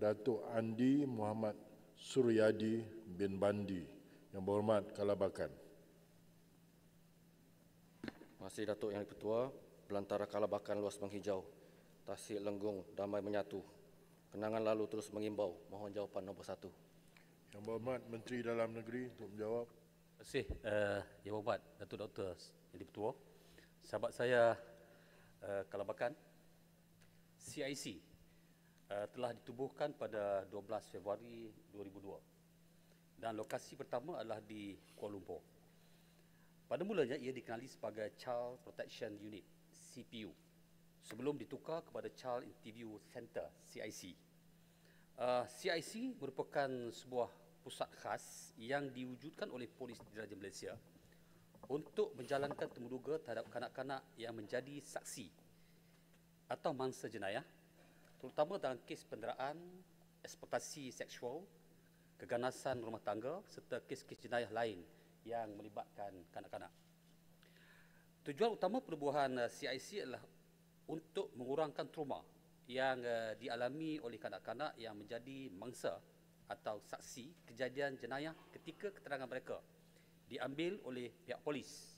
Datuk Andi Muhammad Suryadi bin Bandi. Yang berhormat Kalabakan. Terima kasih Datuk Yang Ketua. Belantara Kalabakan Luas Menghijau, Tasik Lenggong Damai Menyatu. Kenangan lalu terus mengimbau. Mohon jawapan nombor 1. Yang berhormat Menteri Dalam Negeri untuk menjawab. Terima kasih Yang Berhormat Datuk Dr. Yang Ketua. Sahabat saya Kalabakan, CIC telah ditubuhkan pada 12 Februari 2002 dan lokasi pertama adalah di Kuala Lumpur. Pada mulanya ia dikenali sebagai Child Protection Unit CPU sebelum ditukar kepada Child Interview Center CIC. CIC merupakan sebuah pusat khas yang diwujudkan oleh Polis Diraja Malaysia untuk menjalankan temuduga terhadap kanak-kanak yang menjadi saksi atau mangsa jenayah, terutama dalam kes penderaan, eksploitasi seksual, keganasan rumah tangga serta kes-kes jenayah lain yang melibatkan kanak-kanak. Tujuan utama penubuhan CIC adalah untuk mengurangkan trauma yang dialami oleh kanak-kanak yang menjadi mangsa atau saksi kejadian jenayah ketika keterangan mereka diambil oleh pihak polis.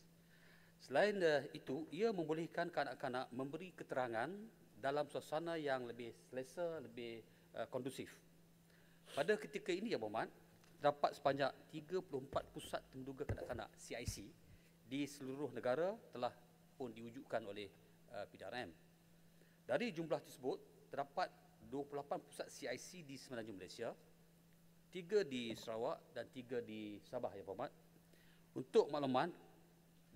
Selain itu, ia membolehkan kanak-kanak memberi keterangan dalam suasana yang lebih selesa, lebih kondusif. Pada ketika ini, Yang Berhormat, terdapat sebanyak 34 pusat temuduga kanak-kanak CIC di seluruh negara telah pun diwujudkan oleh PDRM. Dari jumlah tersebut, terdapat 28 pusat CIC di semenanjung Malaysia, 3 di Sarawak dan 3 di Sabah, Yang Berhormat. Untuk makluman,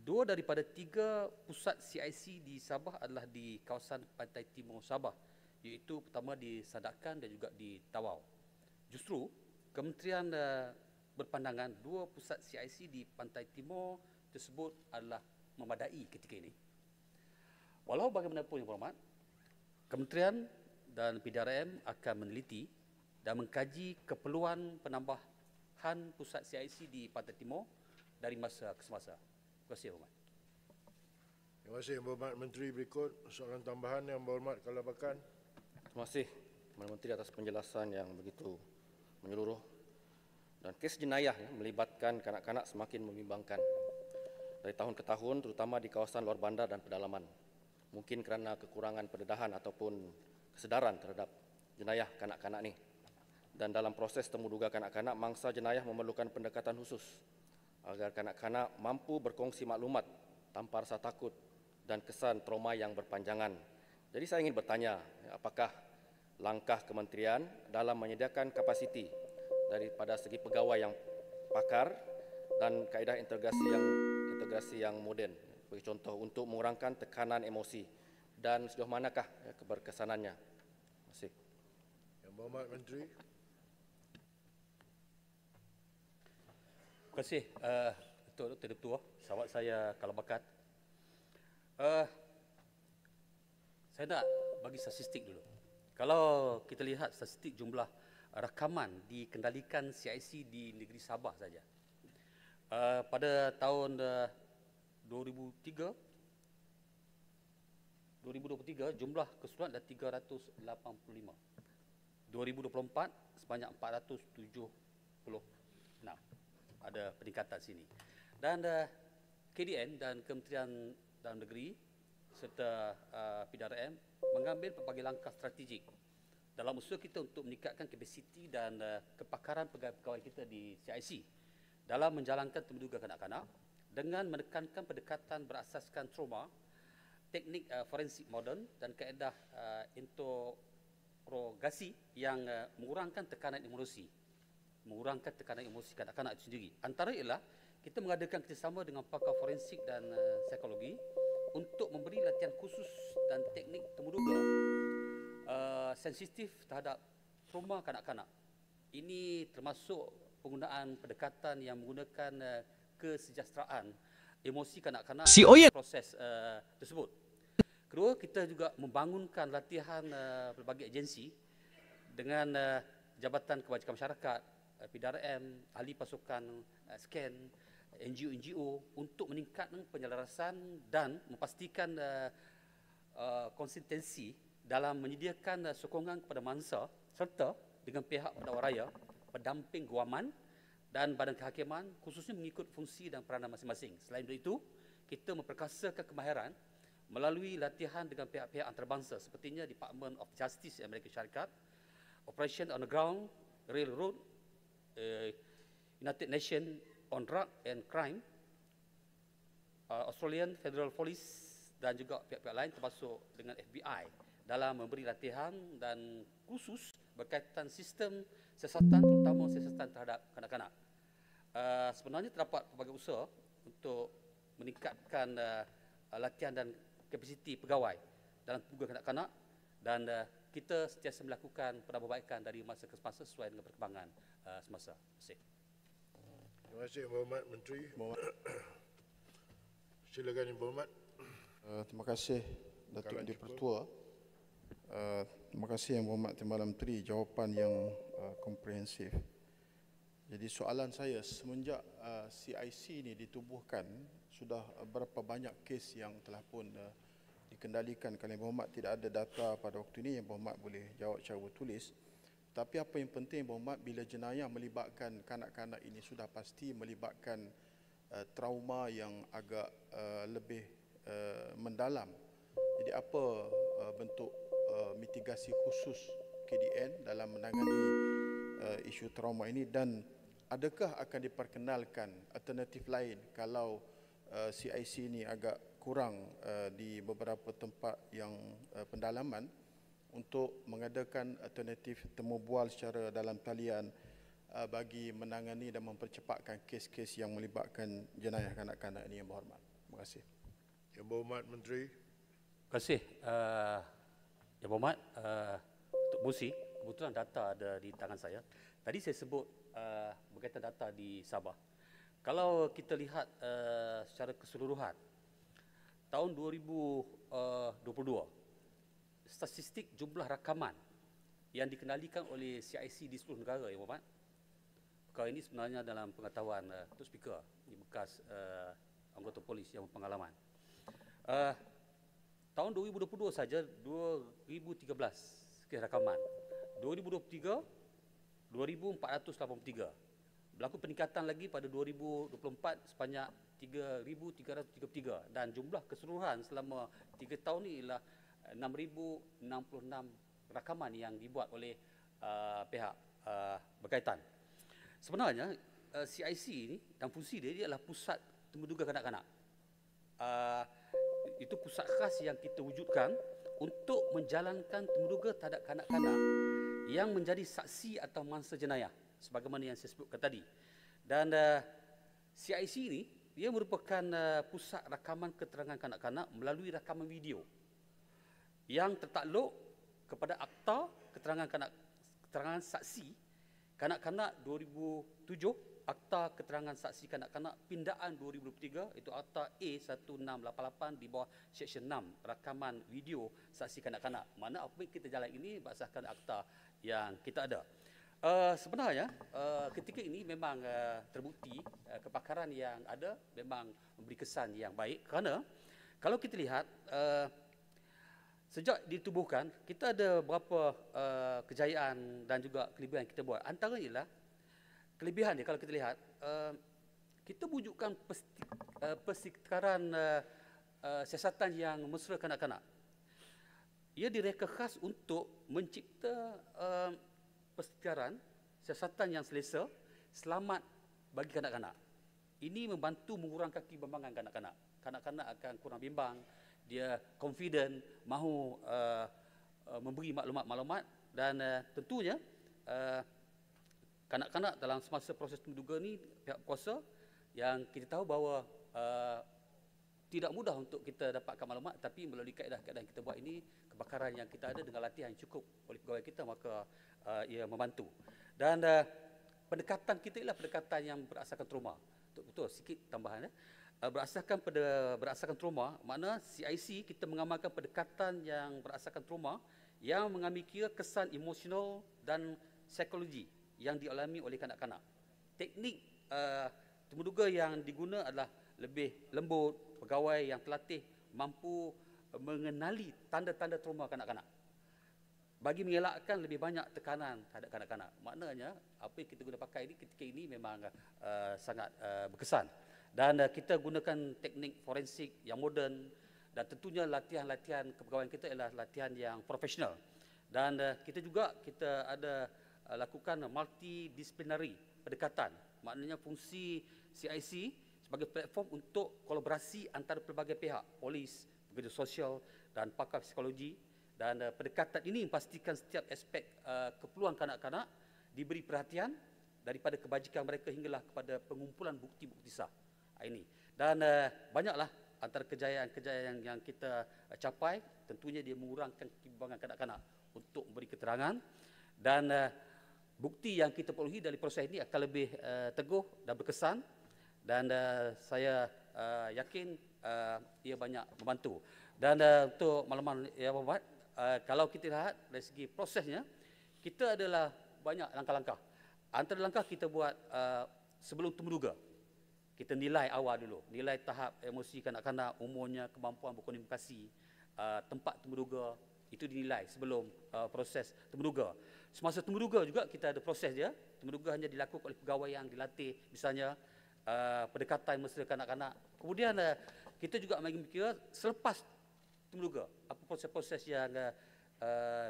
2 daripada 3 pusat CIC di Sabah adalah di kawasan pantai timur Sabah, iaitu pertama di Sadakan dan juga di Tawau. Justru, Kementerian berpandangan 2 pusat CIC di pantai timur tersebut adalah memadai ketika ini. Walau bagaimanapun, Yang Berhormat, Kementerian dan PDRM akan meneliti dan mengkaji keperluan penambahan pusat CIC di pantai timur dari masa ke semasa. Terima kasih, Yang Berhormat. Terima kasih Yang Berhormat Menteri. Berikut soalan tambahan Yang Berhormat Kalabakan. Terima kasih Kepada Menteri atas penjelasan yang begitu menyeluruh. Dan kes jenayah melibatkan kanak-kanak semakin membimbangkan dari tahun ke tahun, terutama di kawasan luar bandar dan pedalaman. Mungkin kerana kekurangan pendedahan ataupun kesedaran terhadap jenayah kanak-kanak ni. Dan dalam proses temuduga kanak-kanak, mangsa jenayah memerlukan pendekatan khusus agar kanak-kanak mampu berkongsi maklumat tanpa rasa takut dan kesan trauma yang berpanjangan. Jadi saya ingin bertanya, apakah langkah kementerian dalam menyediakan kapasiti daripada segi pegawai yang pakar dan kaedah integrasi yang moden, sebagai contoh untuk mengurangkan tekanan emosi, dan sejauh manakah keberkesanannya? Terima kasih. Yang Berhormat Menteri. Terima kasih Dr. Ketua, sahabat saya Kalabakan. Saya nak bagi statistik dulu. Kalau kita lihat statistik jumlah rakaman dikendalikan CIC di negeri Sabah saja. Pada tahun 2023 jumlah keseluruhan adalah 385. 2024 sebanyak 476. Ada peningkatan sini. Dan KDN dan Kementerian Dalam Negeri serta PDRM mengambil pelbagai langkah strategik dalam usaha kita untuk meningkatkan kapasiti dan kepakaran pegawai-pegawai kita di CIC dalam menjalankan temuduga kanak-kanak dengan menekankan pendekatan berasaskan trauma, teknik forensik moden dan kaedah interogasi yang mengurangkan tekanan emosi. Mengurangkan tekanan emosi kanak-kanak itu sendiri. Antara ialah kita mengadakan kerjasama dengan pakar forensik dan psikologi untuk memberi latihan khusus dan teknik temuduga sensitif terhadap trauma kanak-kanak. Ini termasuk penggunaan pendekatan yang menggunakan kesejahteraan emosi kanak-kanak dalam proses tersebut. Kedua, kita juga membangunkan latihan pelbagai agensi dengan Jabatan Kebajikan Masyarakat, PDRM, ahli pasukan scan, NGO untuk meningkatkan penyelarasan dan memastikan konsistensi dalam menyediakan sokongan kepada mangsa serta dengan pihak pendakwa raya, pendamping guaman dan badan kehakiman khususnya mengikut fungsi dan peranan masing-masing. Selain itu, kita memperkasakan kemahiran melalui latihan dengan pihak-pihak antarabangsa sepertinya Department of Justice Amerika Syarikat, Operation on the Ground, Railroad, United Nations on Drug and Crime, Australian Federal Police dan juga pihak-pihak lain termasuk dengan FBI dalam memberi latihan dan khusus berkaitan sistem siasatan, terutama siasatan terhadap kanak-kanak. Sebenarnya terdapat pelbagai usaha untuk meningkatkan latihan dan kapasiti pegawai dalam tugas kanak-kanak dan kita sentiasa melakukan penambahbaikan dari masa ke masa sesuai dengan perkembangan semasa. Terima kasih. Terima kasih Yang Berhormat Menteri. Silakan Yang Berhormat. Terima kasih Datuk Di-Pertua. Terima kasih Yang Berhormat Timbalan Menteri, jawapan yang komprehensif. Jadi soalan saya, semenjak CIC ini ditubuhkan, sudah berapa banyak kes yang telah pun dikendalikan? Kalau Yang Berhormat tidak ada data pada waktu ini, Yang Berhormat boleh jawab secara bertulis. Tapi apa yang penting Yang Berhormat, bila jenayah melibatkan kanak-kanak ini sudah pasti melibatkan trauma yang agak lebih mendalam. Jadi apa bentuk mitigasi khusus KDN dalam menangani isu trauma ini, dan adakah akan diperkenalkan alternatif lain kalau CIC ini agak kurang di beberapa tempat yang pendalaman untuk mengadakan alternatif temu bual secara dalam talian bagi menangani dan mempercepatkan kes-kes yang melibatkan jenayah kanak-kanak ini, Yang Berhormat. Terima kasih. Yang Berhormat Menteri. Terima kasih Yang Berhormat Datuk Musi. Kebetulan data ada di tangan saya. Tadi saya sebut berkaitan data di Sabah. Kalau kita lihat secara keseluruhan, tahun 2022, statistik jumlah rakaman yang dikendalikan oleh CIC di seluruh negara, Yang Berhormat. Perkara ini sebenarnya dalam pengetahuan Datuk Speaker, ini bekas anggota polis yang berpengalaman. Tahun 2022 saja 2013 kes rakaman. 2023 2483. Berlaku peningkatan lagi pada 2024 sebanyak 3333 dan jumlah keseluruhan selama 3 tahun ini ialah 6066 rakaman yang dibuat oleh pihak berkaitan. Sebenarnya CIC ini dan fungsi dia adalah pusat temuduga kanak-kanak. Itu pusat khas yang kita wujudkan untuk menjalankan temuduga terhadap kanak-kanak yang menjadi saksi atau mangsa jenayah sebagaimana yang saya sebutkan tadi. Dan CIC ini dia merupakan pusat rakaman keterangan kanak-kanak melalui rakaman video yang tertakluk kepada Akta Keterangan Saksi Kanak-kanak 2007, Akta Keterangan Saksi Kanak-kanak Pindaan 2023, itu Akta A1688 di bawah Seksyen 6 rakaman video saksi kanak-kanak. Mana apa yang kita jalan ini berdasarkan akta yang kita ada. Sebenarnya ketika ini memang terbukti kepakaran yang ada memang memberi kesan yang baik, kerana kalau kita lihat sejak ditubuhkan kita ada beberapa kejayaan dan juga kelebihan yang kita buat. Antaranya ialah kelebihan dia, kalau kita lihat kita wujudkan persekaran siasatan yang mesra kanak-kanak. Ia direka khas untuk mencipta persekaran siasatan yang selesa, selamat bagi kanak-kanak. Ini membantu mengurangkan kebimbangan kanak-kanak. Kanak-kanak akan kurang bimbang, dia confident, mahu memberi maklumat-maklumat dan tentunya kanak-kanak dalam semasa proses temuduga ni pihak kuasa yang kita tahu bahawa tidak mudah untuk kita dapatkan maklumat, tapi melalui kaedah-kaedah yang kita buat ini, kebakaran yang kita ada dengan latihan yang cukup oleh pegawai kita, maka ia membantu. Dan pendekatan kita ialah pendekatan yang berasaskan trauma. Betul, sikit tambahan. Berasaskan trauma, makna CIC kita mengamalkan pendekatan yang berasaskan trauma yang mengambil kira kesan emosional dan psikologi yang dialami oleh kanak-kanak. Teknik temuduga yang diguna adalah lebih lembut, pegawai yang terlatih mampu mengenali tanda-tanda trauma kanak-kanak. bagi mengelakkan lebih banyak tekanan terhadap kanak-kanak. Maknanya apa yang kita guna pakai ini ketika ini memang sangat berkesan. Dan kita gunakan teknik forensik yang moden, dan tentunya latihan-latihan kepegawaian kita adalah latihan yang profesional. Dan kita ada lakukan multidisciplinary pendekatan. Maknanya fungsi CIC sebagai platform untuk kolaborasi antara pelbagai pihak, polis, pekerja sosial dan pakar psikologi. Dan pendekatan ini memastikan setiap aspek keperluan kanak-kanak diberi perhatian daripada kebajikan mereka hinggalah kepada pengumpulan bukti-bukti sah. Ini. Dan banyaklah antara kejayaan-kejayaan yang kita capai, tentunya dia mengurangkan kebimbangan kanak-kanak untuk memberi keterangan. Dan bukti yang kita perolehi dari proses ini akan lebih teguh dan berkesan. Dan saya yakin ia banyak membantu. Dan untuk makluman Yang Berhormat, kalau kita lihat dari segi prosesnya, kita adalah banyak langkah-langkah. Antara langkah kita buat sebelum temuduga, kita nilai awal dulu, nilai tahap emosi kanak-kanak, umurnya, kemampuan berkomunikasi, tempat temuduga, itu dinilai sebelum proses temuduga. Semasa temuduga juga kita ada proses dia. Temuduga hanya dilakukan oleh pegawai yang dilatih, misalnya pendekatan mesra kanak-kanak. Kemudian kita juga mikir selepas temuduga, apa proses-proses yang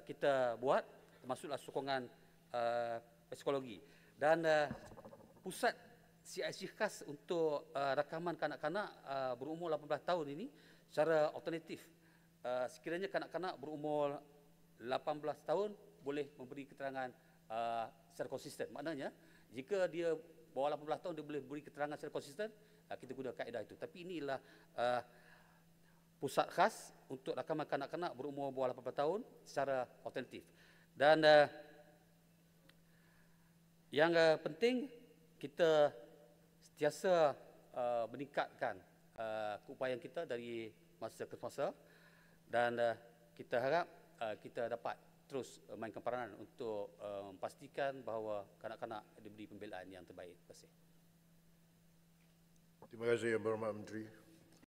kita buat, termasuklah sokongan psikologi. Dan pusat CIC khas untuk rakaman kanak-kanak berumur 18 tahun ini secara alternatif. Sekiranya kanak-kanak berumur 18 tahun boleh memberi keterangan secara konsisten. Maknanya jika dia bawah 18 tahun dia boleh beri keterangan secara konsisten, kita guna kaedah itu. Tapi inilah pusat khas untuk rakaman kanak-kanak berumur bawah 18 tahun secara alternatif. Dan yang penting, kita sentiasa meningkatkan keupayaan kita dari masa ke masa, dan kita harap kita dapat terus mainkan peranan untuk memastikan bahawa kanak-kanak diberi pembelaan yang terbaik. Terima kasih. Terima kasih Yang Berhormat Menteri.